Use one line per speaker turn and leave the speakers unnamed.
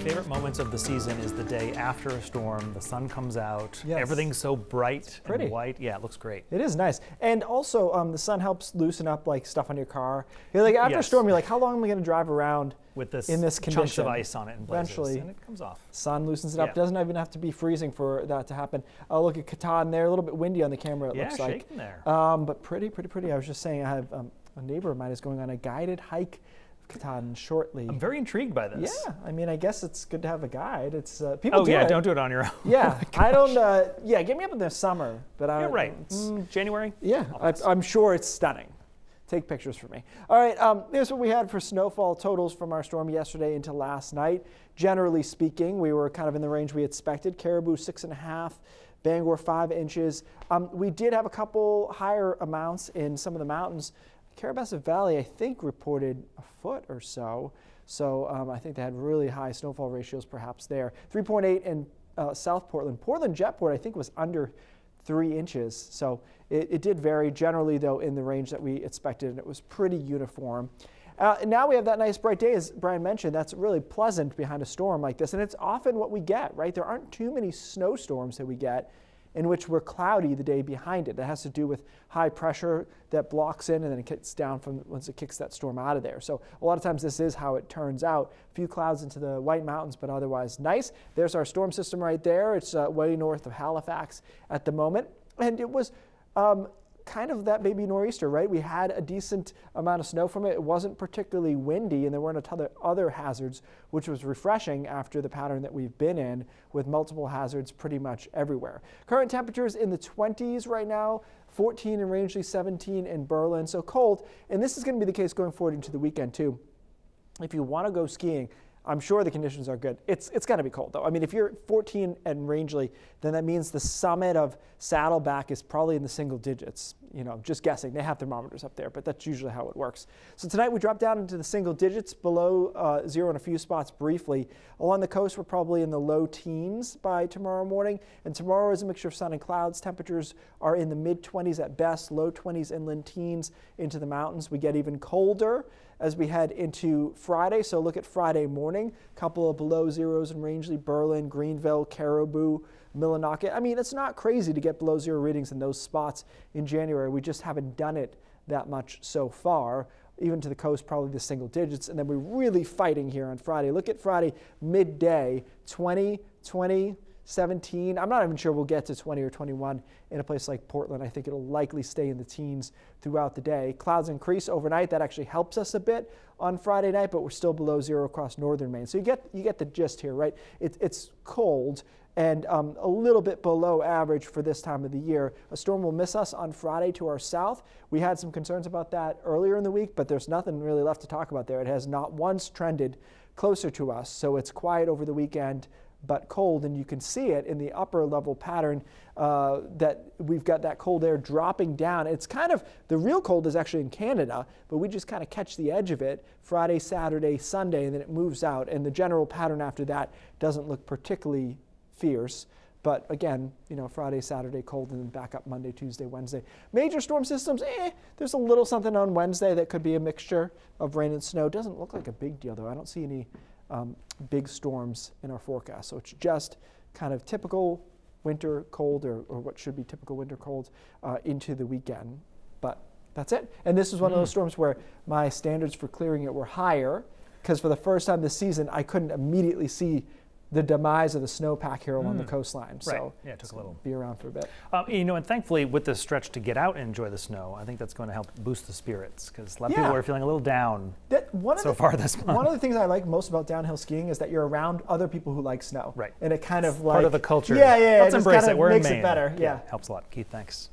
favorite moments of the season is the day after a storm, the sun comes out,
Yes.
everything's so bright
pretty.
and white. Yeah, it looks great.
It is nice. And also, the sun helps loosen up like stuff on your car. You're like, after a
Yes.
storm, you're like, how long am I going to drive around
With this
in this condition?
chunks of ice on it and blazes,
Eventually,
and it comes off.
sun loosens it up.
Yeah.
Doesn't even have to be freezing for that to happen. Look at Catan there, a little bit windy on the camera, it
Yeah,
looks like.
shaking there.
But pretty. I was just saying, I have a neighbor of mine is going on a guided hike of Catan shortly.
I'm very intrigued by this.
Yeah, I mean, I guess it's good to have a guide. It's people
Oh
do
yeah,
it.
don't do it on your own.
Yeah, I don't. Yeah, get me up in the summer, but I.
You're right. January?
Yeah,
I'll pass.
I'm sure it's stunning. Take pictures for me. All right, here's what we had for snowfall totals from our storm yesterday into last night. Generally speaking, we were kind of in the range we expected. Caribou 6.5, Bangor 5 inches. We did have a couple higher amounts in some of the mountains. Carrabassett Valley, I think, reported a foot or so. So I think they had really high snowfall ratios perhaps there. 3.8 in South Portland. Portland Jetport, I think, was under 3 inches. So it did vary generally, though, in the range that we expected, and it was pretty uniform. And now we have that nice bright day, as Brian mentioned. That's really pleasant behind a storm like this, and it's often what we get, right? There aren't too many snowstorms that we get in which we're cloudy the day behind it. That has to do with high pressure that blocks in and then it kicks down from once it kicks that storm out of there. So a lot of times this is how it turns out. A few clouds into the White Mountains, but otherwise nice. There's our storm system right there. It's way north of Halifax at the moment. And it was kind of that baby nor'easter, right? We had a decent amount of snow from it. It wasn't particularly windy, and there weren't a ton of other hazards, which was refreshing after the pattern that we've been in with multiple hazards pretty much everywhere. Current temperatures in the 20s right now, 14 in Rangeley, 17 in Berlin, so cold. And this is going to be the case going forward into the weekend too. If you want to go skiing, I'm sure the conditions are good. It's going to be cold, though. I mean, if you're 14 and Rangeley, then that means the summit of Saddleback is probably in the single digits. You know, just guessing. They have thermometers up there, but that's usually how it works. So tonight we drop down into the single digits, below 0 in a few spots briefly. Along the coast, we're probably in the low teens by tomorrow morning. And tomorrow is a mixture of sun and clouds. Temperatures are in the mid-20s at best, low 20s inland, teens into the mountains. We get even colder as we head into Friday. So look at Friday morning, a couple of below zeros in Rangeley, Berlin, Greenville, Caribou, Millinocket. I mean, it's not crazy to get below zero readings in those spots in January. We just haven't done it that much so far. Even to the coast, probably the single digits. And then we're really fighting here on Friday. Look at Friday midday, 20, 17. I'm not even sure we'll get to 20 or 21 in a place like Portland. I think it'll likely stay in the teens throughout the day. Clouds increase overnight. That actually helps us a bit on Friday night, but we're still below zero across northern Maine. So you get the gist here, right? It's cold and a little bit below average for this time of the year. A storm will miss us on Friday to our south. We had some concerns about that earlier in the week, but there's nothing really left to talk about there. It has not once trended closer to us, so it's quiet over the weekend, but cold, and you can see it in the upper level pattern that we've got that cold air dropping down. It's kind of, the real cold is actually in Canada, but we just kind of catch the edge of it Friday, Saturday, Sunday, and then it moves out, and the general pattern after that doesn't look particularly fierce. But again, you know, Friday, Saturday, cold, and then back up Monday, Tuesday, Wednesday. Major storm systems, there's a little something on Wednesday that could be a mixture of rain and snow. Doesn't look like a big deal, though. I don't see any big storms in our forecast. So it's just kind of typical winter cold or what should be typical winter cold into the weekend. But that's it. And this is one of those storms where my standards for clearing it were higher because for the first time this season, I couldn't immediately see the demise of the snowpack here along the coastline.
Right.
So
yeah, it took a little.
Be around for a bit.
You know, and thankfully with this stretch to get out and enjoy the snow, I think that's going to help boost the spirits because a lot of people are feeling a little down so far this month.
One of the things I like most about downhill skiing is that you're around other people who like snow.
Right.
And it kind of like
part of the culture.
Yeah,
Let's
it
embrace
kind
it.
of
We're
makes
in Maine.
it better. Yeah.
Helps a lot. Keith, thanks.